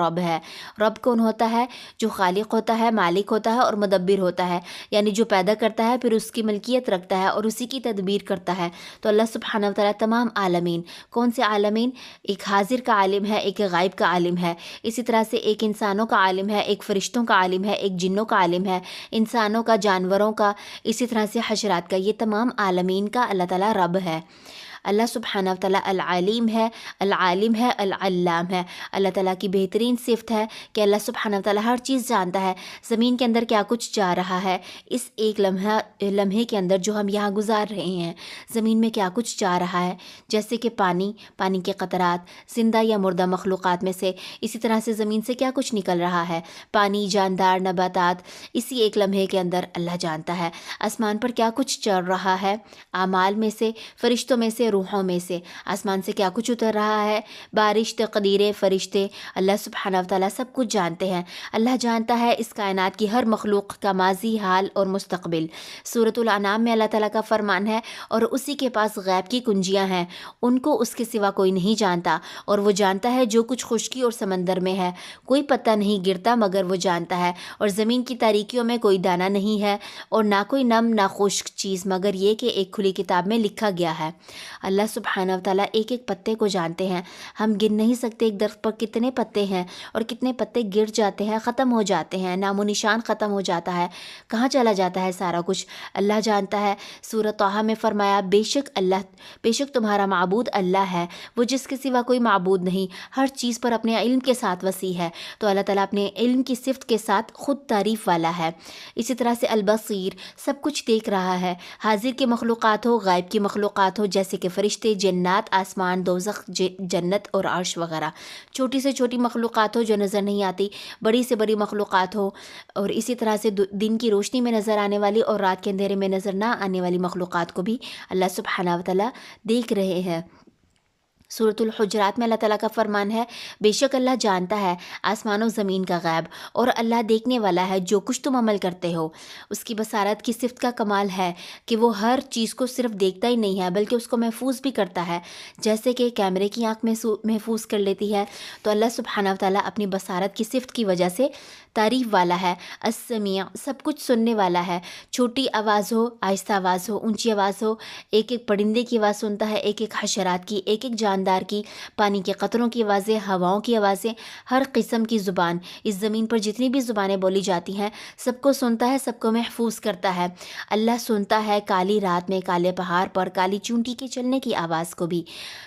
رب ہے۔ رب کون ہوتا ہے؟ جو خالق ہوتا ہے، مالک ہوتا ہے اور مدبر ہوتا ہے، یعنی جو پیدا کرتا ہے پھر اس کی ملکیت رکھتا ہے اور اسی کی تدبیر کرتا ہے۔ تو اللہ سبحانہ و تعالیٰ تمام عالمین، کون سے عالمین؟ ایک حاضر کا عالم ہے، ایک غائب کا عالم ہے، اسی طرح سے ایک انسانوں کا عالم ہے، ایک فرشتوں کا عالم ہے، ایک جنوں کا عالم ہے، انسانوں کا، جانوروں کا، اسی طرح سے حشرات کا، یہ تمام عالمین کا اللہ تعالیٰ رب ہے۔ اللہ سبحانہ و تعالیٰ العلیم ہے، العالم ہے، العلام ہے۔ اللہ تعالیٰ کی بہترین صفت ہے کہ اللہ سبحانہ و تعالیٰ ہر چیز جانتا ہے۔ زمین کے اندر کیا کچھ جا رہا ہے، اس ایک لمحے کے اندر جو ہم یہاں گزار رہے ہیں، زمین میں کیا کچھ جا رہا ہے، جیسے کہ پانی کے قطرات، زندہ یا مردہ مخلوقات میں سے، اسی طرح سے زمین سے کیا کچھ نکل رہا ہے، پانی، جاندار، نباتات، اسی ایک لمحے کے اندر اللہ جانتا ہے۔ آسمان پر کیا کچھ چل رہا ہے، اعمال میں سے، فرشتوں میں سے، روحوں میں سے، آسمان سے کیا کچھ اتر رہا ہے، بارش، تقدیریں، فرشتے، اللہ سبحانہ و تعالیٰ سب کچھ جانتے ہیں۔ اللہ جانتا ہے اس کائنات کی ہر مخلوق کا ماضی، حال اور مستقبل۔ سورۃ الانعام میں اللہ تعالیٰ کا فرمان ہے، اور اسی کے پاس غیب کی کنجیاں ہیں، ان کو اس کے سوا کوئی نہیں جانتا، اور وہ جانتا ہے جو کچھ خشکی اور سمندر میں ہے، کوئی پتہ نہیں گرتا مگر وہ جانتا ہے، اور زمین کی تاریکیوں میں کوئی دانہ نہیں ہے، اور نہ کوئی نم نہ خشک چیز مگر یہ کہ ایک کھلی کتاب میں لکھا گیا ہے۔ اللہ سبحانہ و تعالیٰ ایک ایک پتے کو جانتے ہیں، ہم گن نہیں سکتے ایک درخت پر کتنے پتے ہیں، اور کتنے پتے گر جاتے ہیں، ختم ہو جاتے ہیں، نام و نشان ختم ہو جاتا ہے، کہاں چلا جاتا ہے سارا کچھ، اللہ جانتا ہے۔ سورۃ طٰہٰ میں فرمایا، بے شک تمہارا معبود اللہ ہے، وہ جس کے سوا کوئی معبود نہیں، ہر چیز پر اپنے علم کے ساتھ وسیع ہے۔ تو اللہ تعالیٰ اپنے علم کی صفت کے ساتھ خود تعریف والا ہے۔ اسی طرح سے البصیر، سب کچھ دیکھ رہا ہے، حاضر کی مخلوقات ہو، غائب کی مخلوقات ہو، جیسے کہ فرشتے، جنات، آسمان، دوزخ، جنت اور عرش وغیرہ، چھوٹی سے چھوٹی مخلوقات ہو جو نظر نہیں آتی، بڑی سے بڑی مخلوقات ہو، اور اسی طرح سے دن کی روشنی میں نظر آنے والی اور رات کے اندھیرے میں نظر نہ آنے والی مخلوقات کو بھی اللہ سبحانہ و تعالیٰ دیکھ رہے ہیں۔ سورۃ الحجرات میں اللہ تعالیٰ کا فرمان ہے، بے شک اللہ جانتا ہے آسمان و زمین کا غیب، اور اللہ دیکھنے والا ہے جو کچھ تم عمل کرتے ہو۔ اس کی بصارت کی صفت کا کمال ہے کہ وہ ہر چیز کو صرف دیکھتا ہی نہیں ہے بلکہ اس کو محفوظ بھی کرتا ہے، جیسے کہ کیمرے کی آنکھ محفوظ کر لیتی ہے۔ تو اللہ سبحانہ و تعالیٰ اپنی بصارت کی صفت کی وجہ سے تعریف والا ہے، السمیع، سب کچھ سننے والا ہے، چھوٹی آواز ہو، آہستہ آواز ہو، اونچی آواز ہو، ایک ایک پرندے کی آواز سنتا ہے، ایک ایک حشرات کی، ایک ایک جاندار کی، پانی کے قطروں کی آوازیں، ہواؤں کی آوازیں، ہر قسم کی زبان، اس زمین پر جتنی بھی زبانیں بولی جاتی ہیں سب کو سنتا ہے، سب کو محفوظ کرتا ہے۔ اللہ سنتا ہے کالی رات میں، کالے پہاڑ پر، کالی چونٹی کے چلنے کی آواز کو بھی۔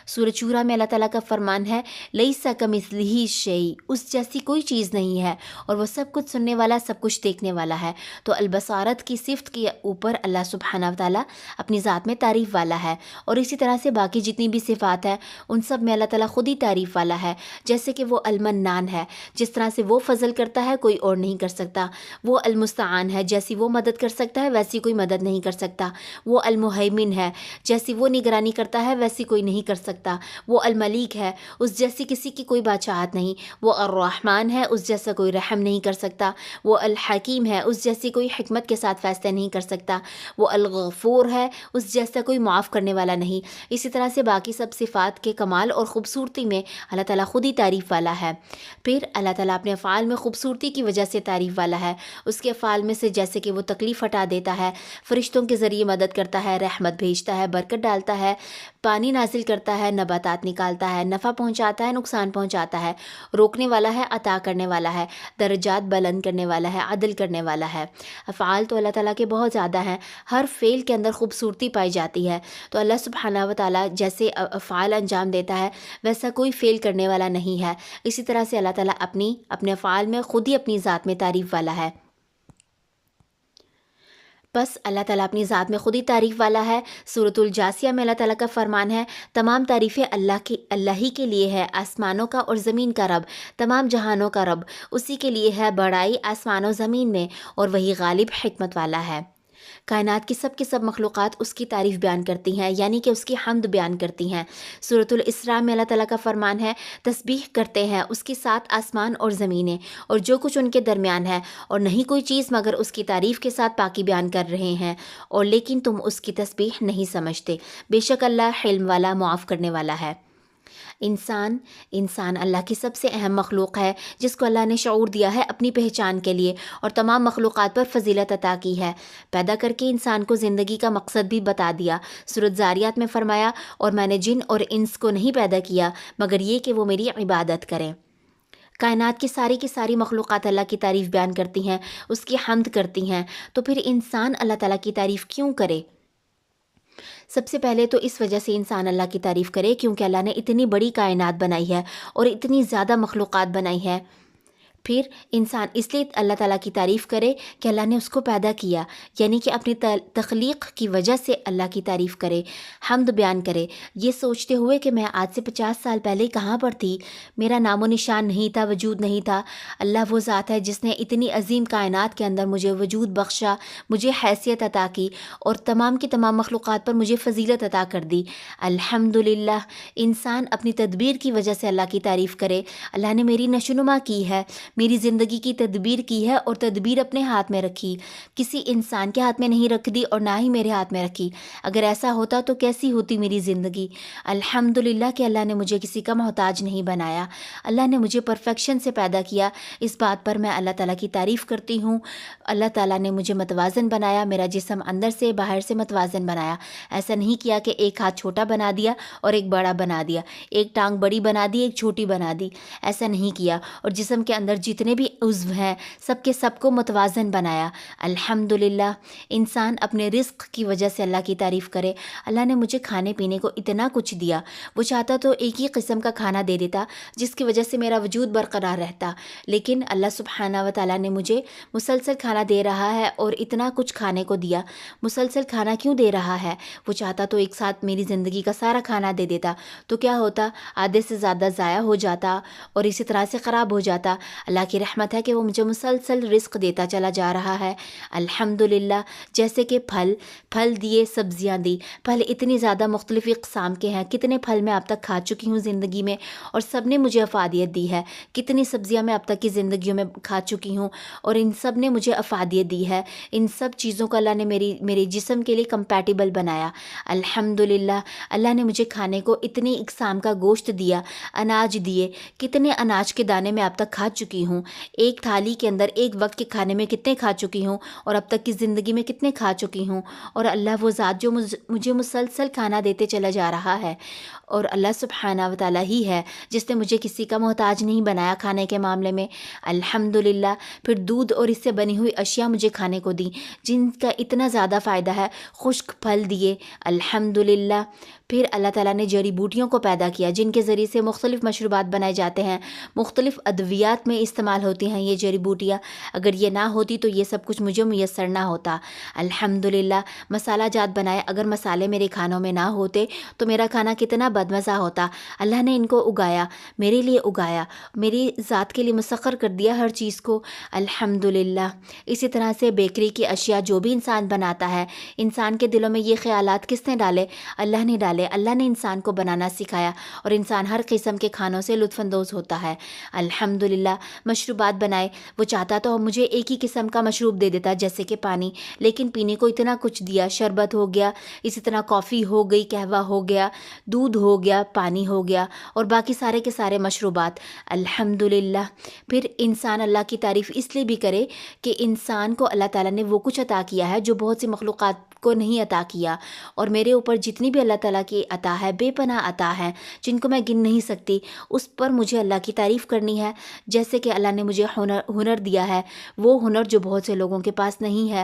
سورۃ شورى میں اللہ تعالیٰ کا فرمان ہے، لیس کمثلہ شیء، اس جیسی کوئی چیز نہیں ہے، اور وہ سب کچھ سننے والا، سب کچھ دیکھنے والا ہے۔ تو البصارت کی صفت کے اوپر اللہ سبحانہ و تعالیٰ اپنی ذات میں تعریف والا ہے، اور اسی طرح سے باقی جتنی بھی صفات ہیں ان سب میں اللہ تعالیٰ خود ہی تعریف والا ہے، جیسے کہ وہ المنان ہے، جس طرح سے وہ فضل کرتا ہے کوئی اور نہیں کر سکتا، وہ المستعان ہے، جیسی وہ مدد کر سکتا ہے ویسی کوئی مدد نہیں کر سکتا، وہ المہیمن ہے، جیسی وہ نگرانی کرتا ہے ویسی کوئی نہیں کر سکتا، وہ الملیک ہے، اس جیسی کسی کی کوئی بادشاہت نہیں، وہ الرحمن ہے، اس جیسا کوئی رحم نہیں کر سکتا، وہ الحکیم ہے، اس جیسی کوئی حکمت کے ساتھ فیصلہ نہیں کر سکتا، وہ الغفور ہے، اس جیسا کوئی معاف کرنے والا نہیں۔ اسی طرح سے باقی سب صفات کے کمال اور خوبصورتی میں اللہ تعالیٰ خود ہی تعریف والا ہے۔ پھر اللہ تعالیٰ اپنے افعال میں خوبصورتی کی وجہ سے تعریف والا ہے، اس کے افعال میں سے جیسے کہ وہ تکلیف ہٹا دیتا ہے، فرشتوں کے ذریعے مدد کرتا ہے، رحمت بھیجتا ہے، برکت ڈالتا ہے، پانی نازل کرتا ہے، نباتات نکالتا ہے، نفع پہنچاتا ہے، نقصان پہنچاتا ہے، روکنے والا ہے، عطا کرنے والا ہے، درجات بلند کرنے والا ہے، عدل کرنے والا ہے۔ افعال تو اللہ تعالیٰ کے بہت زیادہ ہیں، ہر فعل کے اندر خوبصورتی پائی جاتی ہے۔ تو اللہ سبحانہ و تعالیٰ جیسے افعال انجام دیتا ہے ویسا کوئی فعل کرنے والا نہیں ہے۔ اسی طرح سے اللہ تعالیٰ اپنے افعال میں خود ہی اپنی ذات میں تعریف والا ہے۔ بس اللہ تعالیٰ اپنی ذات میں خود ہی تعریف والا ہے۔ سورۃ الجاثیہ میں اللہ تعالیٰ کا فرمان ہے، تمام تعریفیں اللہ ہی کے لیے ہے، آسمانوں کا اور زمین کا رب، تمام جہانوں کا رب، اسی کے لیے ہے بڑائی آسمان و زمین میں، اور وہی غالب حکمت والا ہے۔ کائنات کی سب مخلوقات اس کی تعریف بیان کرتی ہیں، یعنی کہ اس کی حمد بیان کرتی ہیں۔ سورۃ الاسراء میں اللہ تعالیٰ کا فرمان ہے، تسبیح کرتے ہیں اس کے ساتھ آسمان اور زمینیں اور جو کچھ ان کے درمیان ہے، اور نہیں کوئی چیز مگر اس کی تعریف کے ساتھ پاکی بیان کر رہے ہیں، اور لیکن تم اس کی تسبیح نہیں سمجھتے۔ بے شک اللہ حلم والا، معاف کرنے والا ہے۔ انسان اللہ کی سب سے اہم مخلوق ہے، جس کو اللہ نے شعور دیا ہے اپنی پہچان کے لیے اور تمام مخلوقات پر فضیلت عطا کی ہے۔ پیدا کر کے انسان کو زندگی کا مقصد بھی بتا دیا۔ سورۃ ذاریات میں فرمایا، اور میں نے جن اور انس کو نہیں پیدا کیا مگر یہ کہ وہ میری عبادت کریں۔ کائنات کی ساری مخلوقات اللہ کی تعریف بیان کرتی ہیں، اس کی حمد کرتی ہیں، تو پھر انسان اللہ تعالیٰ کی تعریف کیوں کرے؟ سب سے پہلے تو اس وجہ سے انسان اللہ کی تعریف کرے کیونکہ اللہ نے اتنی بڑی کائنات بنائی ہے اور اتنی زیادہ مخلوقات بنائی ہے۔ پھر انسان اس لیے اللہ تعالیٰ کی تعریف کرے کہ اللہ نے اس کو پیدا کیا، یعنی کہ اپنی تخلیق کی وجہ سے اللہ کی تعریف کرے، حمد بیان کرے، یہ سوچتے ہوئے کہ میں آج سے 50 سال پہلے کہاں پر تھی، میرا نام و نشان نہیں تھا، وجود نہیں تھا۔ اللہ وہ ذات ہے جس نے اتنی عظیم کائنات کے اندر مجھے وجود بخشا، مجھے حیثیت عطا کی اور تمام کی تمام مخلوقات پر مجھے فضیلت عطا کر دی۔ الحمدللہ۔ انسان اپنی تدبیر کی وجہ سے اللہ کی تعریف کرے، اللہ نے میری نشوونما کی ہے، میری زندگی کی تدبیر کی ہے اور تدبیر اپنے ہاتھ میں رکھی، کسی انسان کے ہاتھ میں نہیں رکھ دی اور نہ ہی میرے ہاتھ میں رکھی۔ اگر ایسا ہوتا تو کیسی ہوتی میری زندگی؟ الحمدللہ کہ اللہ نے مجھے کسی کا محتاج نہیں بنایا، اللہ نے مجھے پرفیکشن سے پیدا کیا۔ اس بات پر میں اللہ تعالیٰ کی تعریف کرتی ہوں۔ اللہ تعالیٰ نے مجھے متوازن بنایا، میرا جسم اندر سے باہر سے متوازن بنایا۔ ایسا نہیں کیا کہ ایک ہاتھ چھوٹا بنا دیا اور ایک بڑا بنا دیا، ایک ٹانگ بڑی بنا دی ایک چھوٹی بنا دی، ایسا نہیں کیا۔ اور جسم کے اندر جتنے بھی عضو ہیں سب کے سب کو متوازن بنایا۔ الحمدللہ۔ انسان اپنے رزق کی وجہ سے اللہ کی تعریف کرے۔ اللہ نے مجھے کھانے پینے کو اتنا کچھ دیا، وہ چاہتا تو ایک ہی قسم کا کھانا دے دیتا جس کی وجہ سے میرا وجود برقرار رہتا، لیکن اللہ سبحانہ و تعالیٰ نے مجھے مسلسل کھانا دے رہا ہے اور اتنا کچھ کھانے کو دیا۔ مسلسل کھانا کیوں دے رہا ہے؟ وہ چاہتا تو ایک ساتھ میری زندگی کا سارا کھانا دے دیتا تو کیا ہوتا؟ آدھے سے زیادہ ضائع ہو جاتا اور اسی طرح سے خراب ہو جاتا۔ اللہ کی رحمت ہے کہ وہ مجھے مسلسل رزق دیتا چلا جا رہا ہے۔ الحمدللہ۔ جیسے کہ پھل دیے، سبزیاں دی۔ پھل اتنی زیادہ مختلف اقسام کے ہیں، کتنے پھل میں اب تک کھا چکی ہوں زندگی میں اور سب نے مجھے افادیت دی ہے۔ کتنی سبزیاں میں اب تک کی زندگیوں میں کھا چکی ہوں اور ان سب نے مجھے افادیت دی ہے۔ ان سب چیزوں کو اللہ نے میرے جسم کے لیے کمپیٹیبل بنایا۔ الحمدللہ۔ اللہ نے مجھے کھانے کو اتنی اقسام کا گوشت دیا، اناج دیے، کتنے اناج کے دانے میں اب تک کھا چکی ہوں۔ ایک تھالی کے اندر ایک وقت کے کھانے میں کتنے کھا چکی ہوں اور اب تک کی زندگی میں کتنے کھا چکی ہوں۔ اور اللہ وہ ذات جو مجھے مسلسل کھانا دیتے چلا جا رہا ہے، اور اللہ سبحانہ و تعالیٰ ہی ہے جس نے مجھے کسی کا محتاج نہیں بنایا کھانے کے معاملے میں۔ الحمدللہ۔ پھر دودھ اور اس سے بنی ہوئی اشیاء مجھے کھانے کو دیں جن کا اتنا زیادہ فائدہ ہے، خشک پھل دیے۔ الحمدللہ۔ پھر اللہ تعالیٰ نے جڑی بوٹیوں کو پیدا کیا جن کے ذریعے سے مختلف مشروبات بنائے جاتے ہیں، مختلف ادویات میں استعمال ہوتی ہیں یہ جڑی بوٹیاں۔ اگر یہ نہ ہوتی تو یہ سب کچھ مجھے میسر نہ ہوتا۔ الحمدللہ۔ مسالہ جات بنائے، اگر مسالے میرے کھانوں میں نہ ہوتے تو میرا کھانا کتنا بدمزہ ہوتا۔ اللہ نے ان کو اگایا، میرے لیے اگایا، میری ذات کے لیے مسخر کر دیا ہر چیز کو۔ الحمدللہ۔ اسی طرح سے بیکری کی اشیاء جو بھی انسان بناتا ہے، انسان کے دلوں میں یہ خیالات کس نے ڈالے؟ اللہ نے ڈالے۔ اللہ نے انسان کو بنانا سکھایا اور انسان ہر قسم کے کھانوں سے لطف اندوز ہوتا ہے۔ الحمدللہ۔ مشروبات بنائے، وہ چاہتا تو مجھے ایک ہی قسم کا مشروب دے دیتا جیسے کہ پانی، لیکن پینے کو اتنا کچھ دیا، شربت ہو گیا، اسی طرح کافی ہو گئی، قہوہ ہو گیا، دودھ ہو گیا، پانی ہو گیا اور باقی سارے کے سارے مشروبات۔ الحمدللہ۔ پھر انسان اللہ کی تعریف اس لیے بھی کرے کہ انسان کو اللہ تعالیٰ نے وہ کچھ عطا کیا ہے جو بہت سی مخلوقات کو نہیں عطا کیا، اور میرے اوپر جتنی بھی اللہ تعالیٰ کی عطا ہے، بے پناہ عطا ہے جن کو میں گن نہیں سکتی، اس پر مجھے اللہ کی تعریف کرنی ہے۔ جیسے کہ اللہ نے مجھے ہنر دیا ہے، وہ ہنر جو بہت سے لوگوں کے پاس نہیں ہے،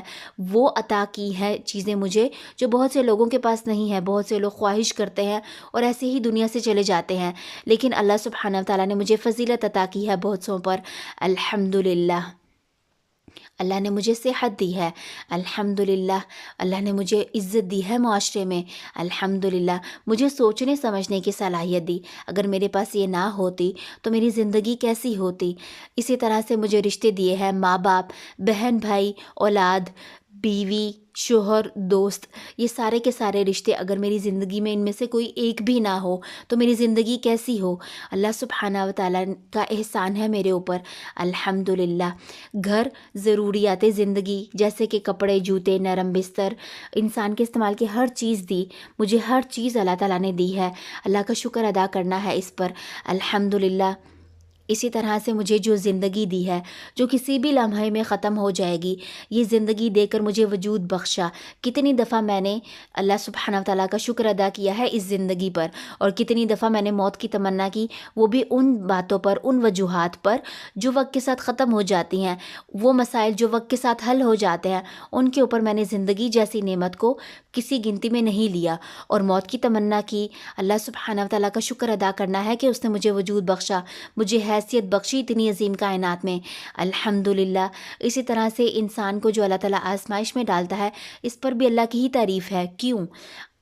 وہ عطا کی ہے چیزیں مجھے جو بہت سے لوگوں کے پاس نہیں ہے۔ بہت سے لوگ خواہش کرتے ہیں اور ایسے ہی دنیا سے چلے جاتے ہیں، لیکن اللہ سبحانہ و تعالیٰ نے مجھے فضیلت عطا کی ہے بہت سوں پر۔ الحمدللہ۔ اللہ نے مجھے صحت دی ہے، الحمدللہ۔ اللہ نے مجھے عزت دی ہے معاشرے میں، الحمدللہ۔ مجھے سوچنے سمجھنے کی صلاحیت دی، اگر میرے پاس یہ نہ ہوتی تو میری زندگی کیسی ہوتی؟ اسی طرح سے مجھے رشتے دیے ہیں، ماں باپ، بہن بھائی، اولاد، بیوی، شوہر، دوست، یہ سارے کے سارے رشتے اگر میری زندگی میں ان میں سے کوئی ایک بھی نہ ہو تو میری زندگی کیسی ہو؟ اللہ سبحانہ و تعالیٰ کا احسان ہے میرے اوپر، الحمدللہ۔ گھر، ضروریات زندگی جیسے کہ کپڑے، جوتے، نرم بستر، انسان کے استعمال کی ہر چیز دی، مجھے ہر چیز اللہ تعالیٰ نے دی ہے، اللہ کا شکر ادا کرنا ہے اس پر، الحمدللہ۔ اسی طرح سے مجھے جو زندگی دی ہے جو کسی بھی لمحے میں ختم ہو جائے گی، یہ زندگی دے کر مجھے وجود بخشا، کتنی دفعہ میں نے اللہ سبحانہ و تعالیٰ کا شکر ادا کیا ہے اس زندگی پر، اور کتنی دفعہ میں نے موت کی تمنا کی، وہ بھی ان باتوں پر، ان وجوہات پر جو وقت کے ساتھ ختم ہو جاتی ہیں، وہ مسائل جو وقت کے ساتھ حل ہو جاتے ہیں، ان کے اوپر میں نے زندگی جیسی نعمت کو کسی گنتی میں نہیں لیا اور موت کی تمنا کی۔ اللہ سبحانہ و تعالیٰ کا شکر ادا کرنا ہے کہ اس نے مجھے وجود بخشا، مجھے حیثیت بخشی اتنی عظیم کائنات میں، الحمدللہ۔ اسی طرح سے انسان کو جو اللہ تعالیٰ آزمائش میں ڈالتا ہے، اس پر بھی اللہ کی ہی تعریف ہے۔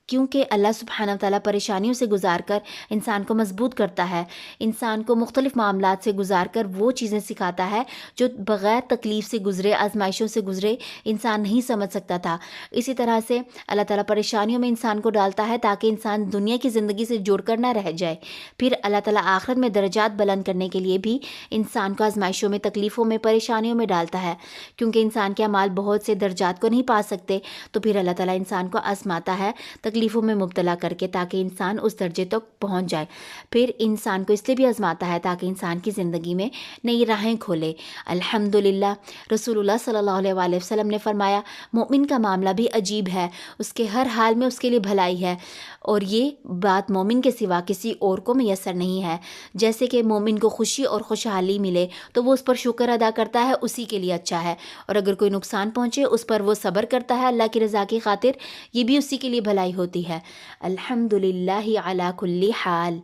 کیونکہ اللہ سبحانہ و تعالیٰ پریشانیوں سے گزار کر انسان کو مضبوط کرتا ہے، انسان کو مختلف معاملات سے گزار کر وہ چیزیں سکھاتا ہے جو بغیر تکلیف سے گزرے، آزمائشوں سے گزرے انسان نہیں سمجھ سکتا تھا۔ اسی طرح سے اللہ تعالیٰ پریشانیوں میں انسان کو ڈالتا ہے تاکہ انسان دنیا کی زندگی سے جوڑ کر نہ رہ جائے، پھر اللہ تعالیٰ آخرت میں درجات بلند کرنے کے لیے بھی انسان کو آزمائشوں میں، تکلیفوں میں، پریشانیوں میں ڈالتا ہے، کیونکہ انسان کے اعمال بہت سے درجات کو نہیں پا سکتے، تو پھر اللہ تعالیٰ انسان کو آزماتا ہے تکلیفوں میں مبتلا کر کے، تاکہ انسان اس درجے تک پہنچ جائے۔ پھر انسان کو اس لیے بھی آزماتا ہے تاکہ انسان کی زندگی میں نئی راہیں کھولے، الحمدللہ۔ رسول اللہ صلی اللہ علیہ وآلہ وسلم نے فرمایا، مومن کا معاملہ بھی عجیب ہے، اس کے ہر حال میں اس کے لیے بھلائی ہے، اور یہ بات مومن کے سوا کسی اور کو میسر نہیں ہے۔ جیسے کہ مومن کو خوشی اور خوشحالی ملے تو وہ اس پر شکر ادا کرتا ہے، اسی کے لیے اچھا ہے، اور اگر کوئی نقصان پہنچے اس پر وہ صبر کرتا ہے اللہ کی رضا کی خاطر، یہ بھی اسی کے لیے بھلائی ہوتی ہے، الحمدللہ علی کل حال۔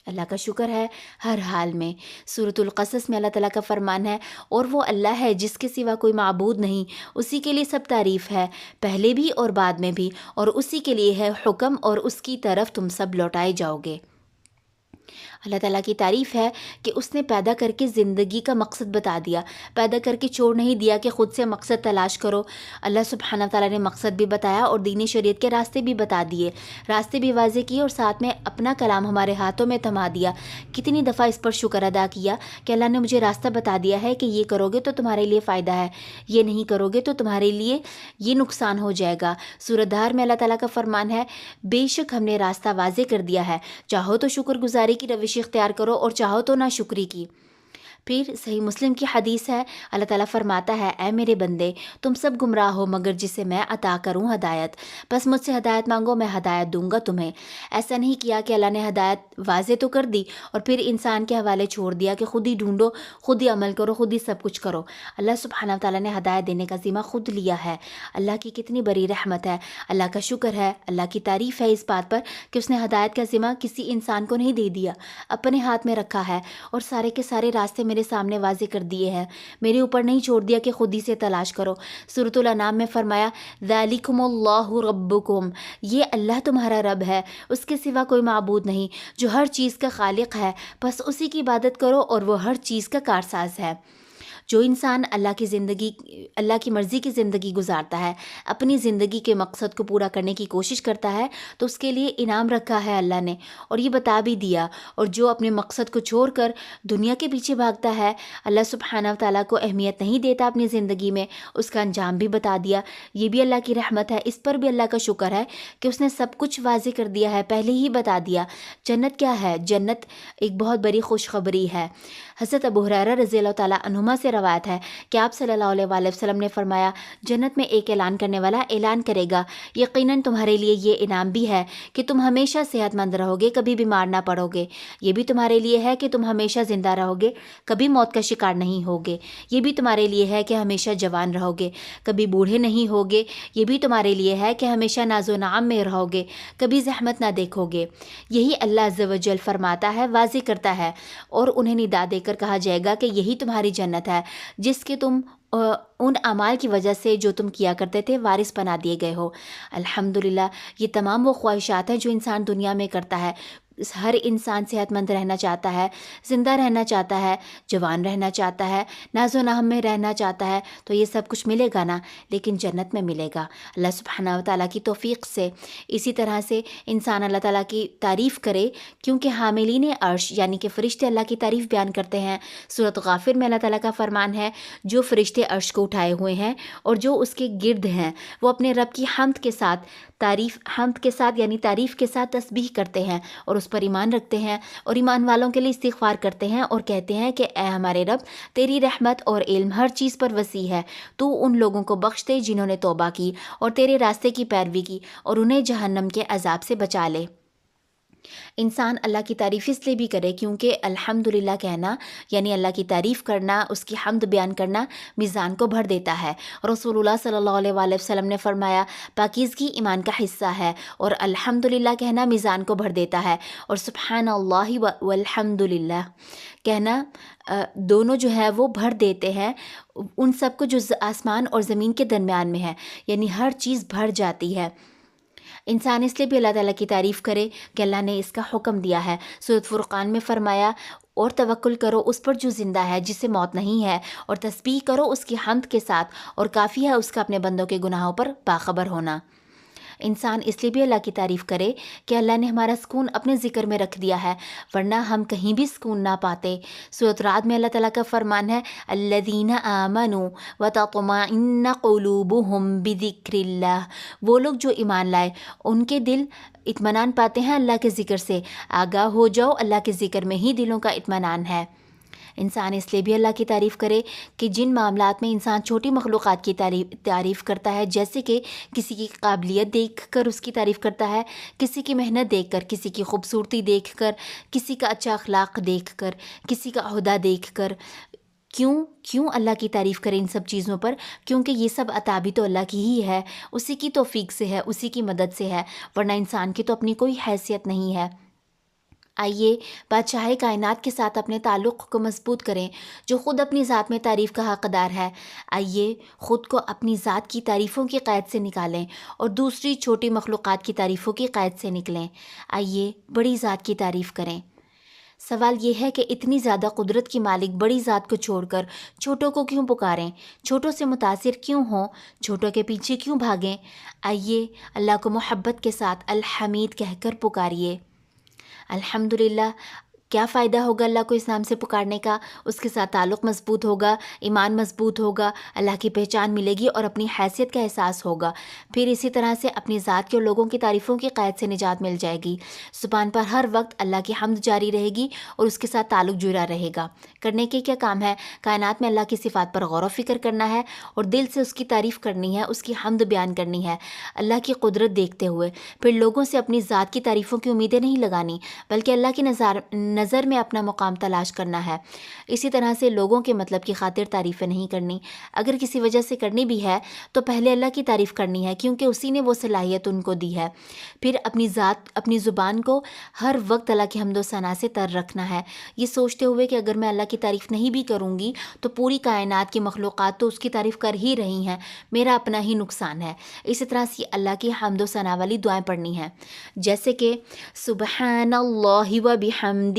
اللہ کا شکر ہے ہر حال میں۔ سورۃ القصص میں اللہ تعالیٰ کا فرمان ہے، اور وہ اللہ ہے جس کے سوا کوئی معبود نہیں، اسی کے لیے سب تعریف ہے، پہلے بھی اور بعد میں بھی، اور اسی کے لیے ہے حکم، اور اس کی طرف تم سب لوٹائے جاؤ گے۔ اللہ تعالیٰ کی تعریف ہے کہ اس نے پیدا کر کے زندگی کا مقصد بتا دیا، پیدا کر کے چھوڑ نہیں دیا کہ خود سے مقصد تلاش کرو۔ اللہ سبحانہ تعالیٰ نے مقصد بھی بتایا اور دینی شریعت کے راستے بھی بتا دیے، راستے بھی واضح کیے، اور ساتھ میں اپنا کلام ہمارے ہاتھوں میں تھما دیا۔ کتنی دفعہ اس پر شکر ادا کیا کہ اللہ نے مجھے راستہ بتا دیا ہے کہ یہ کرو گے تو تمہارے لیے فائدہ ہے، یہ نہیں کرو گے تو تمہارے لیے یہ نقصان ہو جائے گا۔ سورۃ دہر میں اللہ تعالیٰ کا فرمان ہے، بے شک ہم نے راستہ واضح کر دیا ہے، چاہو تو شکر گزاری کی روش اختیار کرو اور چاہو تو ناشکری کی۔ پھر صحیح مسلم کی حدیث ہے، اللہ تعالیٰ فرماتا ہے، اے میرے بندے، تم سب گمراہ ہو مگر جسے میں عطا کروں ہدایت، بس مجھ سے ہدایت مانگو، میں ہدایت دوں گا تمہیں۔ ایسا نہیں کیا کہ اللہ نے ہدایت واضح تو کر دی اور پھر انسان کے حوالے چھوڑ دیا کہ خود ہی ڈھونڈو، خود ہی عمل کرو، خود ہی سب کچھ کرو۔ اللہ سبحانہ تعالیٰ نے ہدایت دینے کا ذمہ خود لیا ہے۔ اللہ کی کتنی بڑی رحمت ہے، اللہ کا شکر ہے، اللہ کی تعریف ہے اس بات پر کہ اس نے ہدایت کا ذمہ کسی انسان کو نہیں دے دیا، اپنے ہاتھ میں رکھا ہے، اور سارے کے سارے راستے میرے سامنے واضح کر دیے ہیں، میرے اوپر نہیں چھوڑ دیا کہ خود ہی سے تلاش کرو۔ سورۃ الانعام میں فرمایا، ذالکم اللہ ربکم، یہ اللہ تمہارا رب ہے، اس کے سوا کوئی معبود نہیں، جو ہر چیز کا خالق ہے، بس اسی کی عبادت کرو، اور وہ ہر چیز کا کارساز ہے۔ جو انسان اللہ کی مرضی کی زندگی گزارتا ہے، اپنی زندگی کے مقصد کو پورا کرنے کی کوشش کرتا ہے، تو اس کے لیے انعام رکھا ہے اللہ نے، اور یہ بتا بھی دیا۔ اور جو اپنے مقصد کو چھوڑ کر دنیا کے پیچھے بھاگتا ہے، اللہ سبحانہ و تعالیٰ کو اہمیت نہیں دیتا اپنی زندگی میں، اس کا انجام بھی بتا دیا۔ یہ بھی اللہ کی رحمت ہے، اس پر بھی اللہ کا شکر ہے کہ اس نے سب کچھ واضح کر دیا ہے، پہلے ہی بتا دیا۔ جنت کیا ہے؟ جنت ایک بہت بڑی خوشخبری ہے۔ حضرت ابو ہریرہ رضی اللہ تعالیٰ عنہما سے روایت ہے کہ آپ صلی اللہ علیہ وآلہ وسلم نے فرمایا، جنت میں ایک اعلان کرنے والا اعلان کرے گا، یقیناً تمہارے لیے یہ انعام بھی ہے کہ تم ہمیشہ صحت مند رہو گے، کبھی بیمار نہ پڑو گے۔ یہ بھی تمہارے لیے ہے کہ تم ہمیشہ زندہ رہو گے، کبھی موت کا شکار نہیں ہوگے۔ یہ بھی تمہارے لیے ہے کہ ہمیشہ جوان رہو گے، کبھی بوڑھے نہیں ہوگے۔ یہ بھی تمہارے لیے ہے کہ ہمیشہ ناز و نعم میں رہو گے، کبھی زحمت نہ دیکھو گے۔ یہی اللہ عز و جل فرماتا ہے، واضح کرتا ہے، اور انہیں ندا دے کر کہا جائے گا کہ یہی تمہاری جنت ہے جس کے تم ان اعمال کی وجہ سے جو تم کیا کرتے تھے وارث بنا دیے گئے ہو۔ الحمدللہ، یہ تمام وہ خواہشات ہیں جو انسان دنیا میں کرتا ہے، ہر انسان صحت مند رہنا چاہتا ہے، زندہ رہنا چاہتا ہے، جوان رہنا چاہتا ہے، ناز و نہم میں رہنا چاہتا ہے، تو یہ سب کچھ ملے گا نا، لیکن جنت میں ملے گا اللہ سبحانہ و تعالیٰ کی توفیق سے۔ اسی طرح سے انسان اللہ تعالیٰ کی تعریف کرے، کیونکہ حاملین عرش یعنی کہ فرشتے اللہ کی تعریف بیان کرتے ہیں۔ سورۃ غافر میں اللہ تعالیٰ کا فرمان ہے، جو فرشتے عرش کو اٹھائے ہوئے ہیں اور جو اس کے گرد ہیں، وہ اپنے رب کی حمد کے ساتھ یعنی تعریف کے ساتھ تسبیح کرتے ہیں اور اس پر ایمان رکھتے ہیں، اور ایمان والوں کے لیے استغفار کرتے ہیں اور کہتے ہیں کہ اے ہمارے رب، تیری رحمت اور علم ہر چیز پر وسیع ہے، تو ان لوگوں کو بخش دے جنہوں نے توبہ کی اور تیرے راستے کی پیروی کی، اور انہیں جہنم کے عذاب سے بچا لے۔ انسان اللہ کی تعریف اس لیے بھی کرے کیونکہ الحمدللہ کہنا یعنی اللہ کی تعریف کرنا، اس کی حمد بیان کرنا میزان کو بھر دیتا ہے۔ رسول اللہ صلی اللہ علیہ وآلہ وسلم نے فرمایا، پاکیزگی ایمان کا حصہ ہے، اور الحمدللہ کہنا میزان کو بھر دیتا ہے، اور سبحان اللہ والحمدللہ کہنا دونوں جو ہے وہ بھر دیتے ہیں ان سب کو جو آسمان اور زمین کے درمیان میں ہے، یعنی ہر چیز بھر جاتی ہے۔ انسان اس لیے بھی اللہ تعالیٰ کی تعریف کرے کہ اللہ نے اس کا حکم دیا ہے۔ سورۃ فرقان میں فرمایا، اور توکل کرو اس پر جو زندہ ہے، جسے موت نہیں ہے، اور تسبیح کرو اس کی حمد کے ساتھ، اور کافی ہے اس کا اپنے بندوں کے گناہوں پر باخبر ہونا۔ انسان اس لیے بھی اللہ کی تعریف کرے کہ اللہ نے ہمارا سکون اپنے ذکر میں رکھ دیا ہے، ورنہ ہم کہیں بھی سکون نہ پاتے۔ سورۃ رعد میں اللہ تعالیٰ کا فرمان ہے، الذین آمنوا وتطمئن قلوبہم بذکر اللہ، وہ لوگ جو ایمان لائے ان کے دل اطمینان پاتے ہیں اللہ کے ذکر سے۔ آگاہ ہو جاؤ، اللہ کے ذکر میں ہی دلوں کا اطمینان ہے۔ انسان اس لیے بھی اللہ کی تعریف کرے کہ جن معاملات میں انسان چھوٹی مخلوقات کی تعریف کرتا ہے، جیسے کہ کسی کی قابلیت دیکھ کر اس کی تعریف کرتا ہے، کسی کی محنت دیکھ کر، کسی کی خوبصورتی دیکھ کر، کسی کا اچھا اخلاق دیکھ کر، کسی کا عہدہ دیکھ کر، کیوں اللہ کی تعریف کرے ان سب چیزوں پر؟ کیونکہ یہ سب عطا بھی تو اللہ کی ہی ہے، اسی کی توفیق سے ہے، اسی کی مدد سے ہے، ورنہ انسان کی تو اپنی کوئی حیثیت نہیں ہے۔ آئیے بادشاہ کائنات کے ساتھ اپنے تعلق کو مضبوط کریں، جو خود اپنی ذات میں تعریف کا حقدار ہے۔ آئیے خود کو اپنی ذات کی تعریفوں کی قید سے نکالیں اور دوسری چھوٹی مخلوقات کی تعریفوں کی قید سے نکلیں۔ آئیے بڑی ذات کی تعریف کریں۔ سوال یہ ہے کہ اتنی زیادہ قدرت کی مالک بڑی ذات کو چھوڑ کر چھوٹوں کو کیوں پکاریں؟ چھوٹوں سے متاثر کیوں ہوں؟ چھوٹوں کے پیچھے کیوں بھاگیں؟ آئیے اللہ کو محبت کے ساتھ الحمید کہہ کر پکاریے۔ الحمدللہ، کیا فائدہ ہوگا اللہ کو اس نام سے پکارنے کا؟ اس کے ساتھ تعلق مضبوط ہوگا، ایمان مضبوط ہوگا، اللہ کی پہچان ملے گی اور اپنی حیثیت کا احساس ہوگا۔ پھر اسی طرح سے اپنی ذات کے اور لوگوں کی تعریفوں کی قید سے نجات مل جائے گی۔ زبان پر ہر وقت اللہ کی حمد جاری رہے گی اور اس کے ساتھ تعلق جڑا رہے گا۔ کرنے کے کیا کام ہے؟ کائنات میں اللہ کی صفات پر غور و فکر کرنا ہے اور دل سے اس کی تعریف کرنی ہے، اس کی حمد بیان کرنی ہے اللہ کی قدرت دیکھتے ہوئے۔ پھر لوگوں سے اپنی ذات کی تعریفوں کی امیدیں نہیں لگانی، بلکہ اللہ کی نظر میں اپنا مقام تلاش کرنا ہے۔ اسی طرح سے لوگوں کے مطلب کی خاطر تعریفیں نہیں کرنی، اگر کسی وجہ سے کرنی بھی ہے تو پہلے اللہ کی تعریف کرنی ہے، کیونکہ اسی نے وہ صلاحیت ان کو دی ہے۔ پھر اپنی زبان کو ہر وقت اللہ کی حمد و ثنا سے تر رکھنا ہے، یہ سوچتے ہوئے کہ اگر میں اللہ کی تعریف نہیں بھی کروں گی تو پوری کائنات کی مخلوقات تو اس کی تعریف کر ہی رہی ہیں، میرا اپنا ہی نقصان ہے۔ اسی طرح سے اللہ کی حمد و ثنا والی دعائیں پڑھنی ہیں، جیسے کہ سبحان اللہ و بحمدہ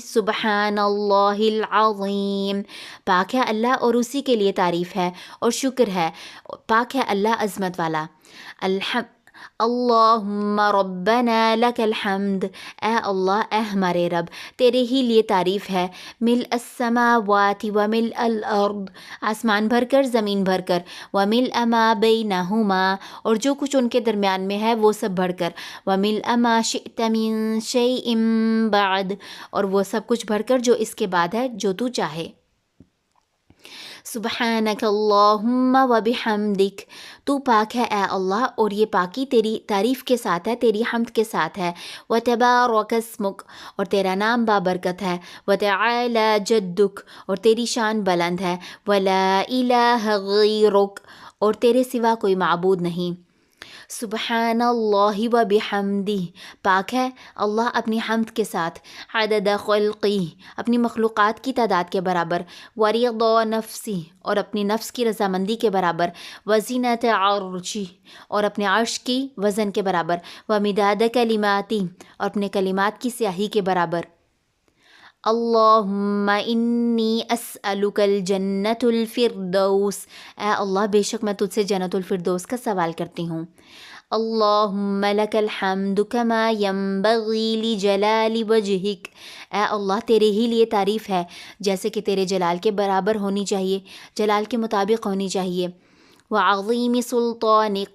سبحان اللہ العظیم، پاک ہے اللہ اور اسی کے لیے تعریف ہے اور شکر ہے، پاک ہے اللہ عظمت والا۔ اللہم ربنا لک الحمد، اے اللہ، اے ہمارے رب، تیرے ہی لیے تعریف ہے۔ ملء السماوات وملء الارض، آسمان بھر کر، زمین بھر کر، وملء ما بینہما، اور جو کچھ ان کے درمیان میں ہے وہ سب بھر کر، وملء ما شئت من شیء بعد، اور وہ سب کچھ بھر کر جو اس کے بعد ہے، جو تو چاہے۔ سبحانک اللہم و بحمدک، تو پاک ہے اے اللہ، اور یہ پاکی تیری تعریف کے ساتھ ہے، تیری حمد کے ساتھ ہے۔ وتبارک اسمک، اور تیرا نام بابرکت ہے۔ وتعالی جدک، اور تیری شان بلند ہے۔ ولا الہ غیرک، اور تیرے سوا کوئی معبود نہیں۔ سبحان اللہ و بحمدہ، پاک ہے اللہ اپنی حمد کے ساتھ، عدد خلقی اپنی مخلوقات کی تعداد کے برابر، ورضا نفسی اور اپنی نفس کی رضامندی کے برابر، وزینت عرشی اور اپنے عرش کی وزن کے برابر، ومداد کلماتی اور اپنے کلمات کی سیاہی کے برابر۔ اللہم انی اسألک الجنت الفردوس، اے اللہ بے شک میں تجھ سے جنت الفردوس کا سوال کرتی ہوں۔ اللہم لک الحمد کما ینبغی لجلال وجہک، اے اللہ تیرے ہی لیے تعریف ہے جیسے کہ تیرے جلال کے برابر ہونی چاہیے، جلال کے مطابق ہونی چاہیے، وعظیم سلطانک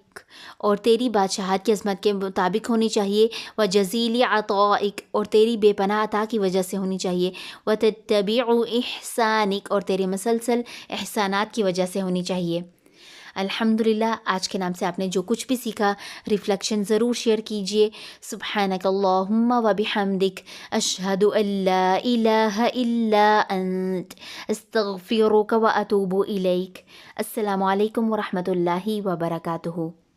اور تیری بادشاہت کی عظمت کے مطابق ہونی چاہیے، وجزیل عطائک اور تیری بے پناہ عطا کی وجہ سے ہونی چاہیے، وتتبع احسانک اور تیرے مسلسل احسانات کی وجہ سے ہونی چاہیے۔ الحمدللہ، آج کے نام سے آپ نے جو کچھ بھی سیکھا ریفلیکشن ضرور شیئر کیجئے۔ سبحانک اللہم و بحمدک، اشہد ان لا الہ الا انت، استغفرک و اتوب الیک۔ السلام علیکم ورحمۃ اللہ وبرکاتہ۔